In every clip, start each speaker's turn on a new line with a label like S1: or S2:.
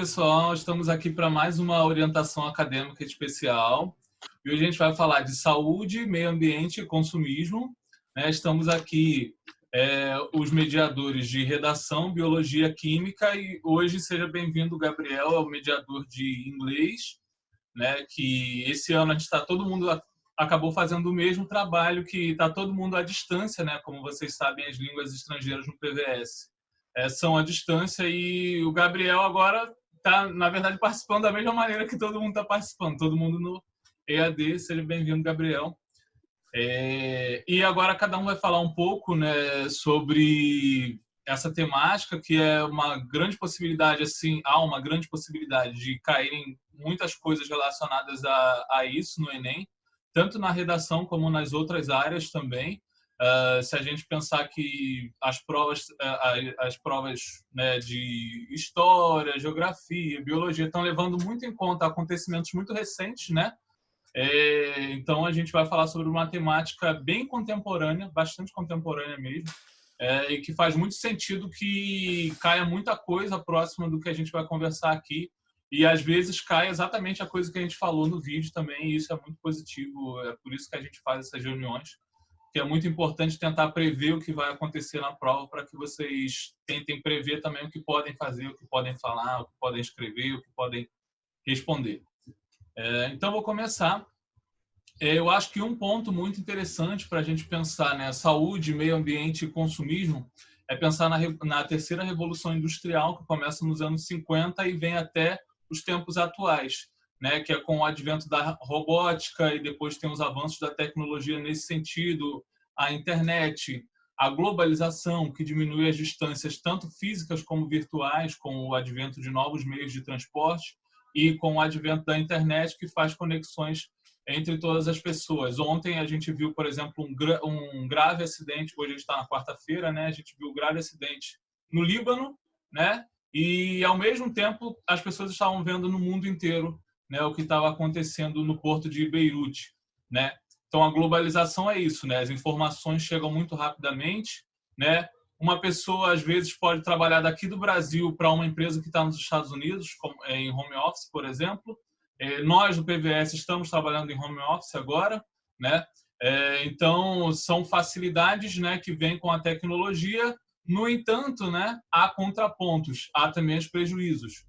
S1: pessoal, estamos aqui para mais uma orientação acadêmica especial. E hoje a gente vai falar de saúde, meio ambiente e consumismo. Estamos aqui, os mediadores de redação, biologia, química, e hoje seja bem-vindo, Gabriel, é o mediador de inglês, que esse ano a gente está todo mundo acabou fazendo o mesmo trabalho, que está todo mundo à distância, como vocês sabem, as línguas estrangeiras no PVS são à distância, e o Gabriel agora está, na verdade, participando da mesma maneira que todo mundo está participando, todo mundo no EAD. Seja bem-vindo, Gabriel. E agora cada um vai falar um pouco sobre essa temática, que é uma grande possibilidade, assim, há uma grande possibilidade de caírem muitas coisas relacionadas a isso no Enem, tanto na redação como nas outras áreas também. Se a gente pensar que as provas de história, geografia, biologia estão levando muito em conta acontecimentos muito recentes, então a gente vai falar sobre uma temática bem contemporânea, bastante contemporânea mesmo, e que faz muito sentido que caia muita coisa próxima do que a gente vai conversar aqui, e às vezes cai exatamente a coisa que a gente falou no vídeo também, e isso é muito positivo. É por isso que a gente faz essas reuniões, que é muito importante tentar prever o que vai acontecer na prova, para que vocês tentem prever também o que podem fazer, o que podem falar, o que podem escrever, o que podem responder. Então, vou começar. Eu acho que um ponto muito interessante para a gente pensar, saúde, meio ambiente e consumismo, é pensar na terceira revolução industrial, que começa nos anos 50 e vem até os tempos atuais, que é com o advento da robótica, e depois tem os avanços da tecnologia nesse sentido, a internet, a globalização, que diminui as distâncias tanto físicas como virtuais, com o advento de novos meios de transporte, e com o advento da internet, que faz conexões entre todas as pessoas. Ontem a gente viu, por exemplo, um grave acidente, hoje a gente está na quarta-feira, a gente viu um grave acidente no Líbano, e ao mesmo tempo as pessoas estavam vendo no mundo inteiro o que estava acontecendo no porto de Beirute. Então a globalização é isso, as informações chegam muito rapidamente, uma pessoa às vezes pode trabalhar daqui do Brasil para uma empresa que está nos Estados Unidos, como em home office, por exemplo. Nós do PVS estamos trabalhando em home office agora, então são facilidades que vêm com a tecnologia. No entanto, há contrapontos, há também os prejuízos.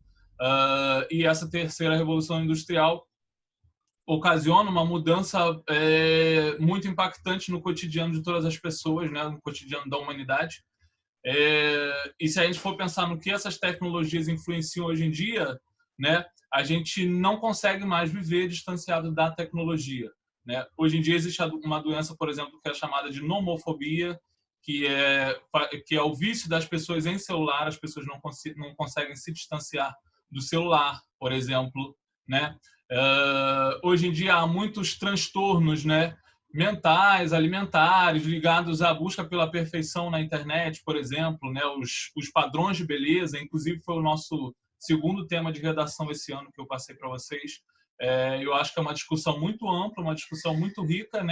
S1: E essa terceira revolução industrial ocasiona uma mudança muito impactante no cotidiano de todas as pessoas, no cotidiano da humanidade. E se a gente for pensar no que essas tecnologias influenciam hoje em dia, a gente não consegue mais viver distanciado da tecnologia. Hoje em dia existe uma doença, por exemplo, que é chamada de nomofobia, que é o vício das pessoas em celular. As pessoas não conseguem se distanciar do celular, por exemplo. Hoje em dia há muitos transtornos, mentais, alimentares, ligados à busca pela perfeição na internet, por exemplo, os padrões de beleza. Inclusive foi o nosso segundo tema de redação esse ano que eu passei para vocês. Eu acho que é uma discussão muito ampla, uma discussão muito rica,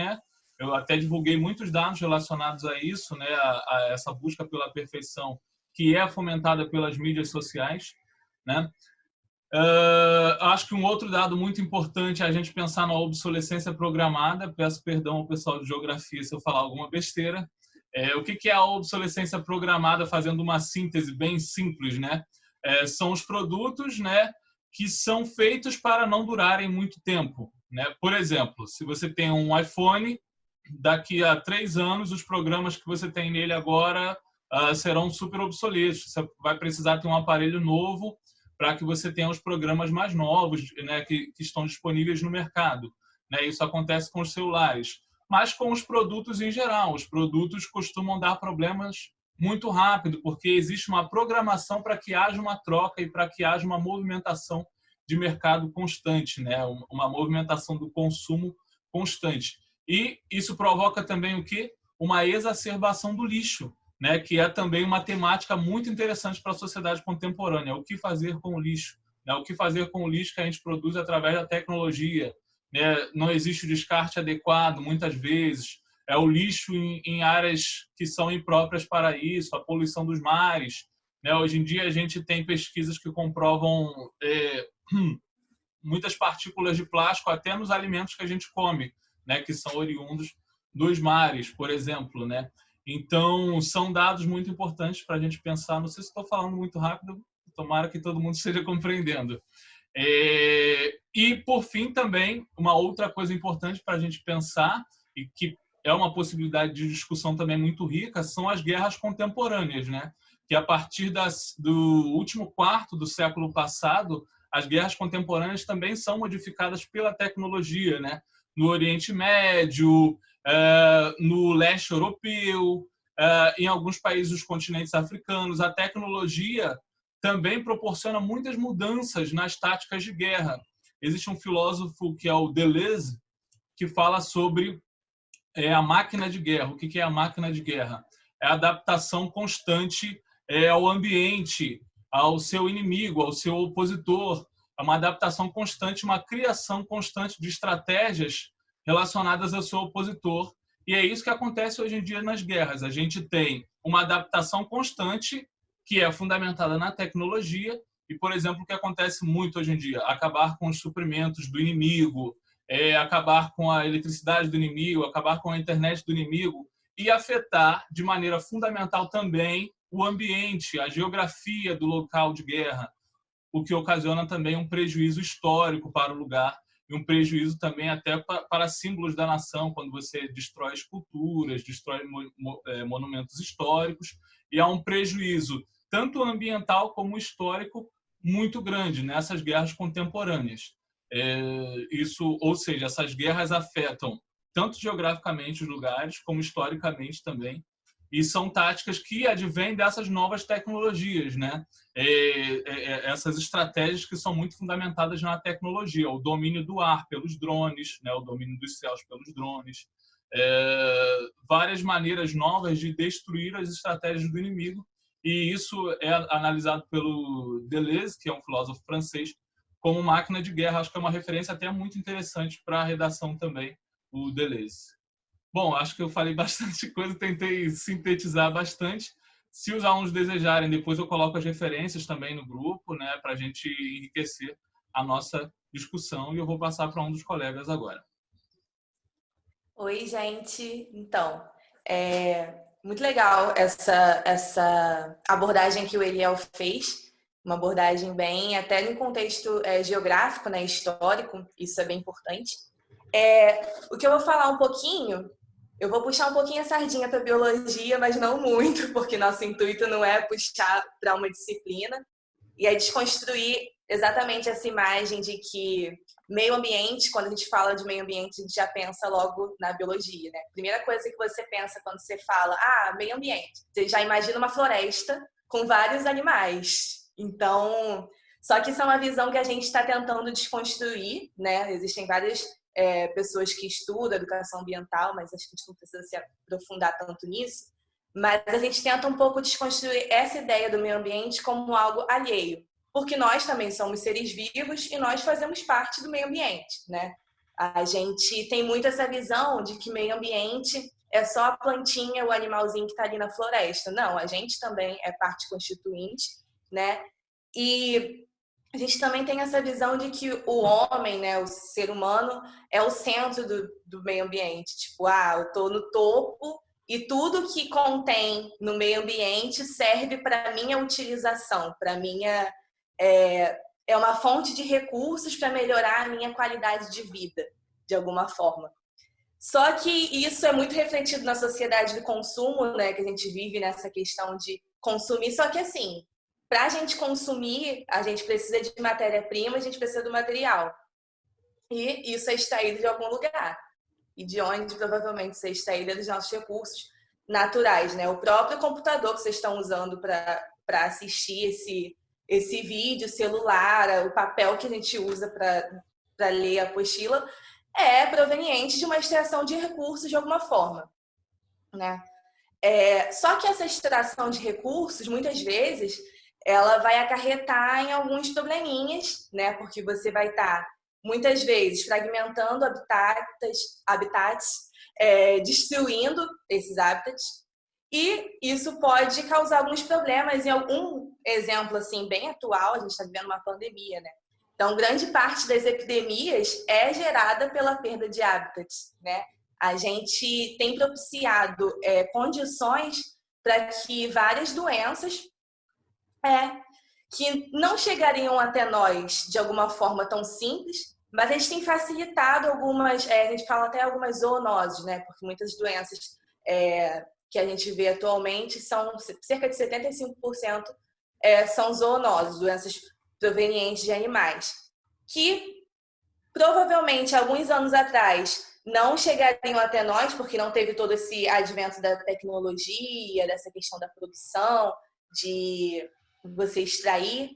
S1: Eu até divulguei muitos dados relacionados a isso, a essa busca pela perfeição, que é fomentada pelas mídias sociais, Acho que um outro dado muito importante é a gente pensar na obsolescência programada. Peço perdão ao pessoal de geografia se eu falar alguma besteira. O que é a obsolescência programada, fazendo uma síntese bem simples, são os produtos, que são feitos para não durarem muito tempo, Por exemplo, se você tem um iPhone, daqui a 3 anos, os programas que você tem nele agora serão super obsoletos. Você vai precisar ter um aparelho novo para que você tenha os programas mais novos, que estão disponíveis no mercado. Isso acontece com os celulares. Mas com os produtos em geral. Os produtos costumam dar problemas muito rápido, porque existe uma programação para que haja uma troca e para que haja uma movimentação de mercado constante, uma movimentação do consumo constante. E isso provoca também o quê? Uma exacerbação do lixo, que é também uma temática muito interessante para a sociedade contemporânea. O que fazer com o lixo? O que fazer com o lixo que a gente produz através da tecnologia? Não existe o descarte adequado, muitas vezes. É o lixo em áreas que são impróprias para isso, a poluição dos mares. né? Hoje em dia a gente tem pesquisas que comprovam muitas partículas de plástico até nos alimentos que a gente come, né? Que são oriundos dos mares, por exemplo, né? Então, são dados muito importantes para a gente pensar. Não sei se estou falando muito rápido, tomara que todo mundo esteja compreendendo. E, por fim, também, uma outra coisa importante para a gente pensar, e que é uma possibilidade de discussão também muito rica, são as guerras contemporâneas, né? Que a partir do último quarto do século passado, as guerras contemporâneas também são modificadas pela tecnologia, né? No Oriente Médio, no leste europeu, em alguns países dos continentes africanos, a tecnologia também proporciona muitas mudanças nas táticas de guerra. Existe um filósofo que é o Deleuze, que fala sobre a máquina de guerra. O que é a máquina de guerra? É a adaptação constante ao ambiente, ao seu inimigo, ao seu opositor. É uma adaptação constante, uma criação constante de estratégias relacionadas ao seu opositor. E é isso que acontece hoje em dia nas guerras. A gente tem uma adaptação constante que é fundamentada na tecnologia e, por exemplo, o que acontece muito hoje em dia, acabar com os suprimentos do inimigo, acabar com a eletricidade do inimigo, acabar com a internet do inimigo e afetar de maneira fundamental também o ambiente, a geografia do local de guerra, o que ocasiona também um prejuízo histórico para o lugar e um prejuízo também até para símbolos da nação, quando você destrói esculturas, destrói monumentos históricos, e há um prejuízo tanto ambiental como histórico muito grande nessas guerras contemporâneas. Isso, ou seja, essas guerras afetam tanto geograficamente os lugares, como historicamente também, e são táticas que advêm dessas novas tecnologias, né? Essas estratégias que são muito fundamentadas na tecnologia, o domínio do ar pelos drones, né? O domínio dos céus pelos drones, várias maneiras novas de destruir as estratégias do inimigo, e isso é analisado pelo Deleuze, que é um filósofo francês, como máquina de guerra. Acho que é uma referência até muito interessante para a redação também, o Deleuze. Bom, acho que eu falei bastante coisa, tentei sintetizar bastante. Se os alunos desejarem, depois eu coloco as referências também no grupo, né, para a gente enriquecer a nossa discussão, e eu vou passar para um dos colegas agora.
S2: Oi, gente. Então, muito legal essa abordagem que o Eliel fez, uma abordagem bem, até no contexto geográfico, né, histórico, isso é bem importante. O que eu vou falar um pouquinho, eu vou puxar um pouquinho a sardinha para biologia, mas não muito, porque nosso intuito não é puxar para uma disciplina, e é desconstruir exatamente essa imagem de que meio ambiente, quando a gente fala de meio ambiente, a gente já pensa logo na biologia, né? Primeira coisa que você pensa quando você fala, meio ambiente, você já imagina uma floresta com vários animais. Então, só que isso é uma visão que a gente está tentando desconstruir, né? Existem várias pessoas que estudam educação ambiental, mas acho que a gente não precisa se aprofundar tanto nisso. Mas a gente tenta um pouco desconstruir essa ideia do meio ambiente como algo alheio, porque nós também somos seres vivos e nós fazemos parte do meio ambiente, né? A gente tem muito essa visão de que meio ambiente é só a plantinha, o animalzinho que está ali na floresta. Não, a gente também é parte constituinte, né? E a gente também tem essa visão de que o homem, né, o ser humano, é o centro do meio ambiente. Tipo, eu estou no topo e tudo que contém no meio ambiente serve para minha utilização, para minha é uma fonte de recursos para melhorar a minha qualidade de vida, de alguma forma. Só que isso é muito refletido na sociedade do consumo, né, que a gente vive nessa questão de consumir. Só que assim, para a gente consumir, a gente precisa de matéria-prima, a gente precisa do material. E isso é extraído de algum lugar. E de onde provavelmente isso é extraído é dos nossos recursos naturais, né? O próprio computador que vocês estão usando para assistir esse vídeo, celular, o papel que a gente usa para ler a apostila, é proveniente de uma extração de recursos de alguma forma, né? Só que essa extração de recursos, muitas vezes, ela vai acarretar em alguns probleminhas, né? Porque você vai estar, muitas vezes, fragmentando habitats, destruindo esses habitats, E isso pode causar alguns problemas. Em algum exemplo assim bem atual, a gente está vivendo uma pandemia, né? Então, grande parte das epidemias é gerada pela perda de hábitats, né? A gente tem propiciado condições para que várias doenças que não chegariam até nós de alguma forma tão simples, mas a gente tem facilitado algumas, a gente fala até algumas zoonoses, né? Porque muitas doenças que a gente vê atualmente são cerca de 75% são zoonoses, doenças provenientes de animais, que provavelmente alguns anos atrás não chegariam até nós, porque não teve todo esse advento da tecnologia, dessa questão da produção, de você extrair.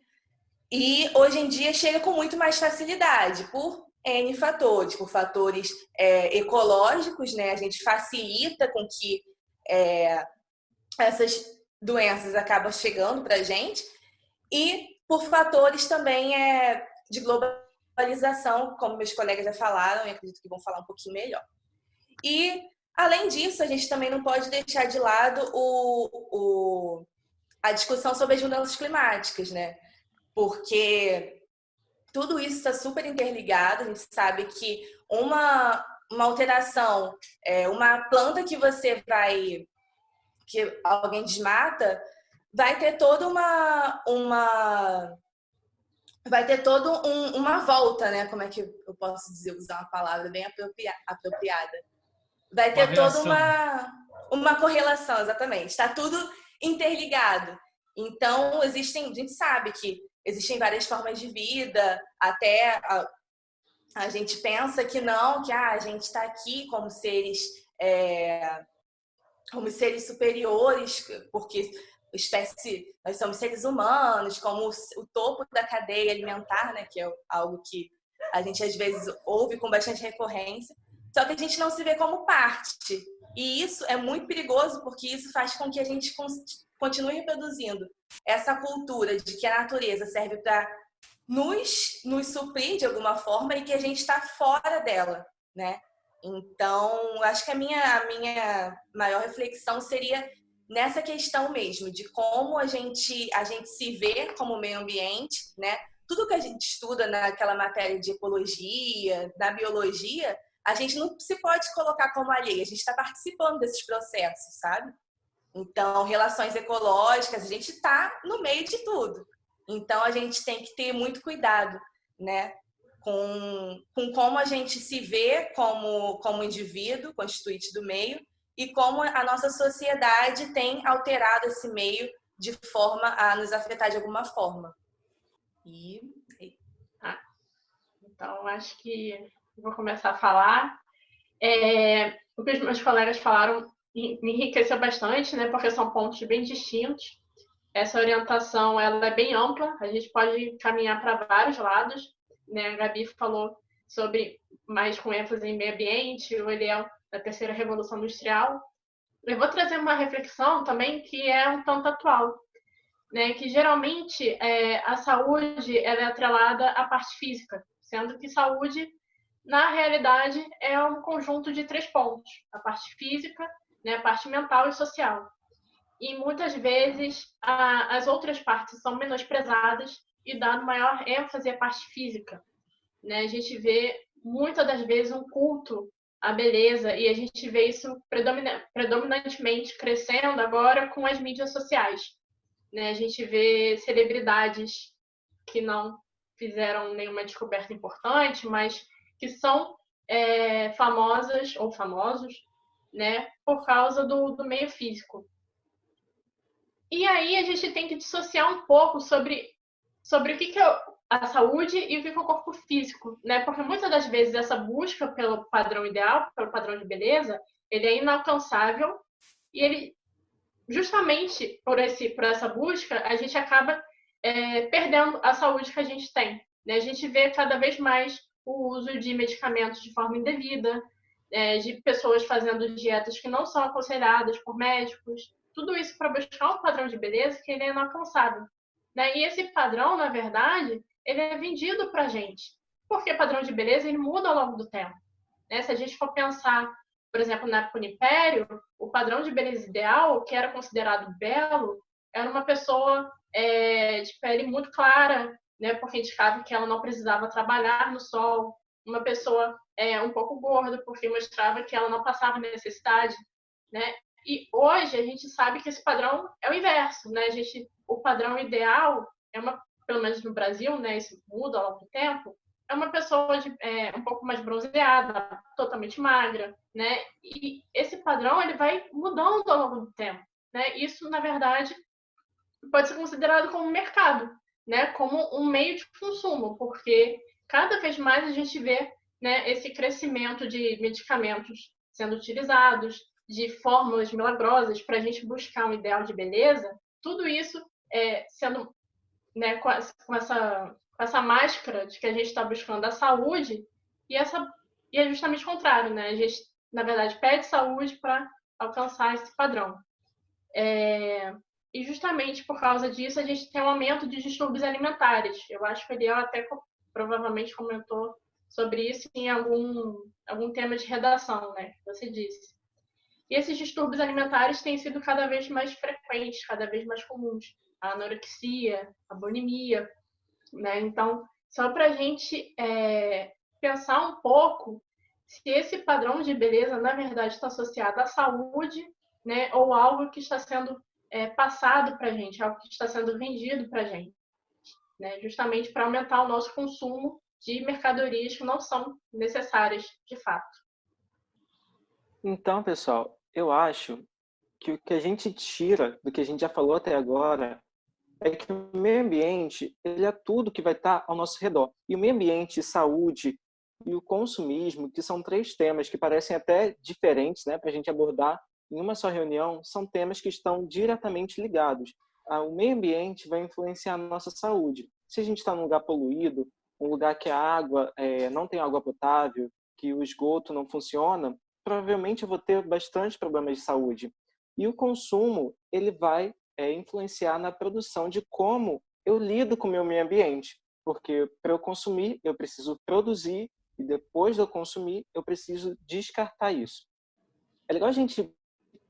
S2: E hoje em dia chega com muito mais facilidade, por N fatores, por fatores ecológicos, né? A gente facilita com que essas doenças acabam chegando para a gente, e por fatores também de globalização, como meus colegas já falaram, e acredito que vão falar um pouquinho melhor. E, além disso, a gente também não pode deixar de lado a discussão sobre as mudanças climáticas, né? Porque tudo isso está super interligado. A gente sabe que uma alteração, uma planta que que alguém desmata, vai ter toda uma volta, né? Como é que eu posso dizer, usar uma palavra bem apropriada? Vai
S1: Uma
S2: ter toda
S1: reação.
S2: uma correlação, exatamente. Está tudo interligado. Então, a gente sabe que existem várias formas de vida, até a gente pensa que não, que a gente está aqui como seres superiores, porque nós somos seres humanos, como o topo da cadeia alimentar, né, que é algo que a gente às vezes ouve com bastante recorrência, só que a gente não se vê como parte. E isso é muito perigoso, porque isso faz com que a gente continue reproduzindo essa cultura de que a natureza serve para nos suprir de alguma forma e que a gente está fora dela, né? Então, acho que a minha maior reflexão seria nessa questão mesmo, de como a gente se vê como meio ambiente, né? Tudo que a gente estuda naquela matéria de ecologia, na biologia, a gente não se pode colocar como alheio, a gente está participando desses processos, sabe? Então, relações ecológicas, a gente está no meio de tudo. Então, a gente tem que ter muito cuidado, né? Com como a gente se vê como indivíduo, constituinte do meio, e como a nossa sociedade tem alterado esse meio de forma a nos afetar de alguma forma.
S3: Então, acho que vou começar a falar. O que os meus colegas falaram me enriqueceu bastante, né? Porque são pontos bem distintos. Essa orientação ela é bem ampla, a gente pode caminhar para vários lados, né? A Gabi falou sobre, mais com ênfase em meio ambiente, o Eliel da terceira revolução industrial. Eu vou trazer uma reflexão também que é um tanto atual, né? Que geralmente a saúde ela é atrelada à parte física, sendo que saúde, na realidade, é um conjunto de 3 pontos: a parte física, né, a parte mental e social. E muitas vezes as outras partes são menosprezadas e dado maior ênfase à parte física, né? A gente vê muitas das vezes um culto à beleza, e a gente vê isso predominantemente crescendo agora com as mídias sociais, né? A gente vê celebridades que não fizeram nenhuma descoberta importante, mas que são famosas ou famosos, né, por causa do meio físico. E aí a gente tem que dissociar um pouco sobre o que é a saúde e o que é o corpo físico, né? Porque muitas das vezes essa busca pelo padrão ideal, pelo padrão de beleza, ele é inalcançável, e ele, justamente por essa busca, a gente acaba perdendo a saúde que a gente tem, né? A gente vê cada vez mais o uso de medicamentos de forma indevida, de pessoas fazendo dietas que não são aconselhadas por médicos, tudo isso para buscar um padrão de beleza que ele é inalcançável, né? E esse padrão, na verdade, ele é vendido para a gente, porque padrão de beleza ele muda ao longo do tempo, né? Se a gente for pensar por exemplo, na época do Império, o padrão de beleza ideal, que era considerado belo, era uma pessoa de pele muito clara, né, porque indicava que ela não precisava trabalhar no sol, uma pessoa um pouco gorda, porque mostrava que ela não passava necessidade, né? E hoje a gente sabe que esse padrão é o inverso, né? O padrão ideal pelo menos no Brasil, né? Isso muda ao longo do tempo. É uma pessoa um pouco mais bronzeada, totalmente magra, né? E esse padrão ele vai mudando ao longo do tempo, né? Isso, na verdade, pode ser considerado como mercado, né? Como um meio de consumo, porque cada vez mais a gente vê, né, esse crescimento de medicamentos sendo utilizados, de fórmulas milagrosas para a gente buscar um ideal de beleza, tudo isso sendo, né, com essa máscara de que a gente está buscando a saúde, e é justamente o contrário, né? A gente, na verdade, pede saúde para alcançar esse padrão. E justamente por causa disso, a gente tem um aumento de distúrbios alimentares. Eu acho que o Eliel até provavelmente comentou sobre isso em algum tema de redação, né? Que você disse. E esses distúrbios alimentares têm sido cada vez mais frequentes, cada vez mais comuns. A anorexia, a bulimia, né? Então, só para a gente pensar um pouco se esse padrão de beleza, na verdade, está associado à saúde, né? Ou algo que está sendo passado para a gente, algo que está sendo vendido para a gente, né? Justamente para aumentar o nosso consumo de mercadorias que não são necessárias de fato.
S4: Então, pessoal, eu acho que o que a gente tira do que a gente já falou até agora é que o meio ambiente ele é tudo que vai estar ao nosso redor. E o meio ambiente, saúde e o consumismo, que são 3 temas que parecem até diferentes, né, para a gente abordar em uma só reunião, são temas que estão diretamente ligados. O meio ambiente vai influenciar a nossa saúde. Se a gente está num lugar poluído, um lugar que a água não tem água potável, que o esgoto não funciona, provavelmente eu vou ter bastante problemas de saúde. E o consumo, ele vai influenciar na produção de como eu lido com o meu meio ambiente. Porque para eu consumir, eu preciso produzir e depois de eu consumir, eu preciso descartar isso. É legal a gente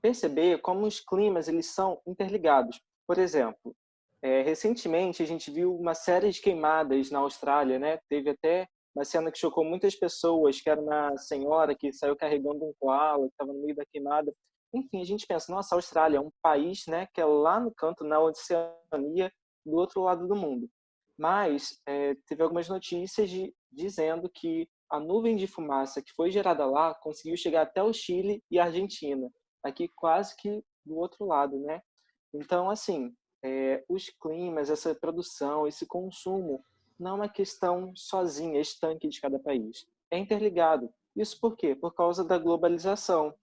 S4: perceber como os climas eles são interligados. Por exemplo, recentemente a gente viu uma série de queimadas na Austrália, né? Teve até uma cena que chocou muitas pessoas, que era uma senhora que saiu carregando um koala, que estava no meio da queimada. Enfim, a gente pensa, nossa, a Austrália é um país, né, que é lá no canto, na Oceania, do outro lado do mundo. Mas teve algumas notícias dizendo que a nuvem de fumaça que foi gerada lá conseguiu chegar até o Chile e a Argentina, aqui quase que do outro lado, né? Então, assim, os climas, essa produção, esse consumo, não é uma questão sozinha, estanque de cada país. É interligado. Isso por quê? Por causa da globalização.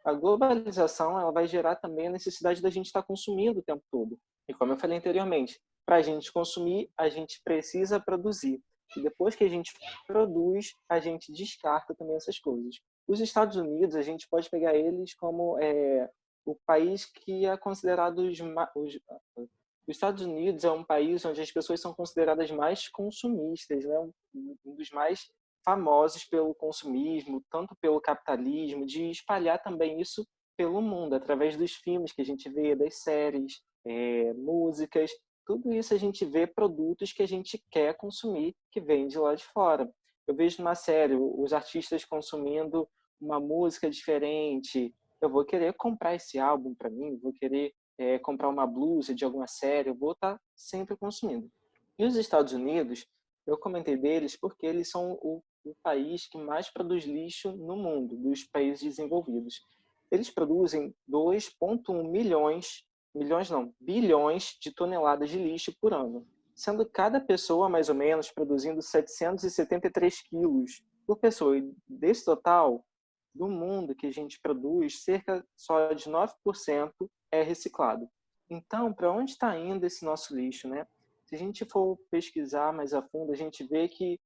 S4: A globalização ela vai gerar também a necessidade da gente estar consumindo o tempo todo. E como eu falei anteriormente, para a gente consumir, a gente precisa produzir. E depois que a gente produz, a gente descarta também essas coisas. Os Estados Unidos, a gente pode pegar eles como o país que é considerado os Estados Unidos é um país onde as pessoas são consideradas mais consumistas, né? Um dos mais famosos pelo consumismo, tanto pelo capitalismo, de espalhar também isso pelo mundo, através dos filmes que a gente vê, das séries, músicas, tudo isso a gente vê produtos que a gente quer consumir, que vem de lá de fora. Eu vejo numa série os artistas consumindo uma música diferente, eu vou querer comprar esse álbum para mim, vou querer comprar uma blusa de alguma série, eu vou estar sempre consumindo. E os Estados Unidos, eu comentei deles porque eles são o país que mais produz lixo no mundo, dos países desenvolvidos. Eles produzem 2,1 bilhões de toneladas de lixo por ano, sendo cada pessoa, mais ou menos, produzindo 773 quilos por pessoa. E desse total, do mundo que a gente produz, cerca só de 9% é reciclado. Então, para onde está indo esse nosso lixo, né? Se a gente for pesquisar mais a fundo, a gente vê que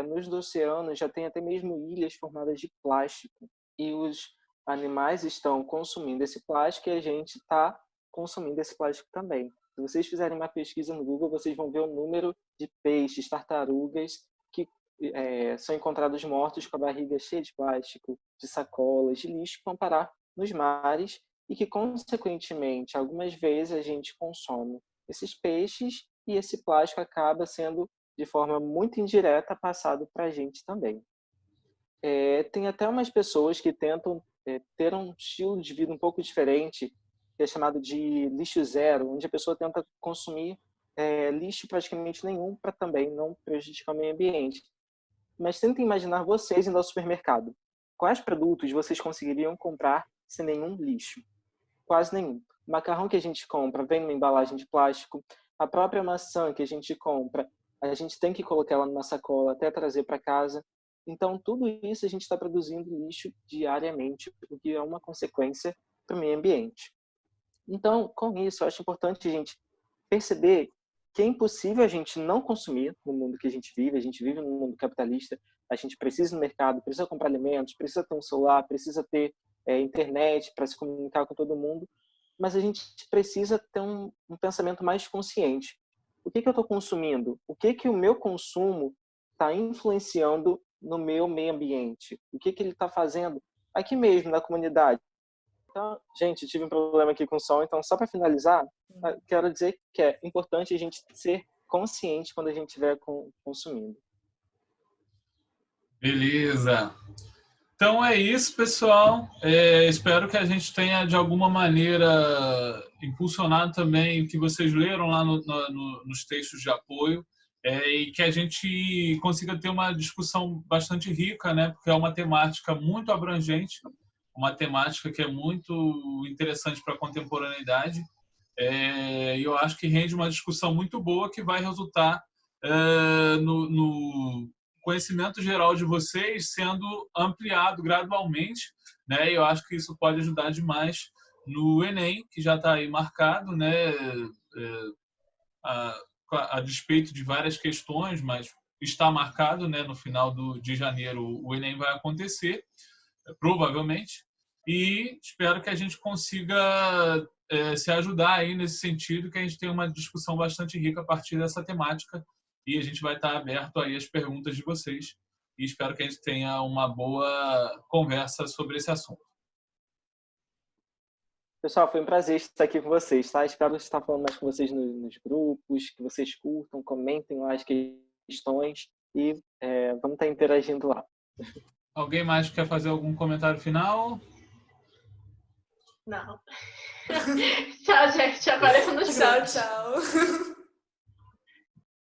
S4: nos oceanos já tem até mesmo ilhas formadas de plástico. E os animais estão consumindo esse plástico e a gente está consumindo esse plástico também. Se vocês fizerem uma pesquisa no Google, vocês vão ver o número de peixes, tartarugas que são encontrados mortos com a barriga cheia de plástico, de sacolas, de lixo que vão parar nos mares e que, consequentemente, algumas vezes a gente consome esses peixes e esse plástico acaba sendo, de forma muito indireta, passado para a gente também. Tem até umas pessoas que tentam ter um estilo de vida um pouco diferente, que é chamado de lixo zero, onde a pessoa tenta consumir lixo praticamente nenhum para também não prejudicar o meio ambiente. Mas tentem imaginar vocês indo ao supermercado. Quais produtos vocês conseguiriam comprar sem nenhum lixo? Quase nenhum. O macarrão que a gente compra vem numa embalagem de plástico. A própria maçã que a gente compra, a gente tem que colocar ela numa sacola até trazer para casa. Então, tudo isso a gente está produzindo lixo diariamente, o que é uma consequência para o meio ambiente. Então, com isso, eu acho importante a gente perceber que é impossível a gente não consumir no mundo que a gente vive num mundo capitalista, a gente precisa ir no mercado, precisa comprar alimentos, precisa ter um celular, precisa ter internet para se comunicar com todo mundo, mas a gente precisa ter um pensamento mais consciente. O que eu estou consumindo? O que o meu consumo está influenciando no meu meio ambiente? O que ele está fazendo aqui mesmo, na comunidade? Então, gente, tive um problema aqui com o som, então só para finalizar, quero dizer que é importante a gente ser consciente quando a gente estiver consumindo.
S1: Beleza. Então é isso, pessoal. Espero que a gente tenha, de alguma maneira, impulsionado também o que vocês leram lá nos textos de apoio e que a gente consiga ter uma discussão bastante rica, né? Porque é uma temática muito abrangente, uma temática que é muito interessante para a contemporaneidade. E eu acho que rende uma discussão muito boa que vai resultar no conhecimento geral de vocês sendo ampliado gradualmente, né? Eu acho que isso pode ajudar demais no Enem, que já está aí marcado, né? A despeito de várias questões, mas está marcado, né? No final de janeiro o Enem vai acontecer, provavelmente, e espero que a gente consiga se ajudar aí nesse sentido, que a gente tenha uma discussão bastante rica a partir dessa temática. E a gente vai estar aberto aí às perguntas de vocês. E espero que a gente tenha uma boa conversa sobre esse assunto.
S4: Pessoal, foi um prazer estar aqui com vocês, tá? Espero estar falando mais com vocês nos grupos, que vocês curtam, comentem lá as questões e vamos estar interagindo lá.
S1: Alguém mais quer fazer algum comentário final?
S3: Não. Tchau, gente. Apareça nos grupos.
S2: Tchau, tchau.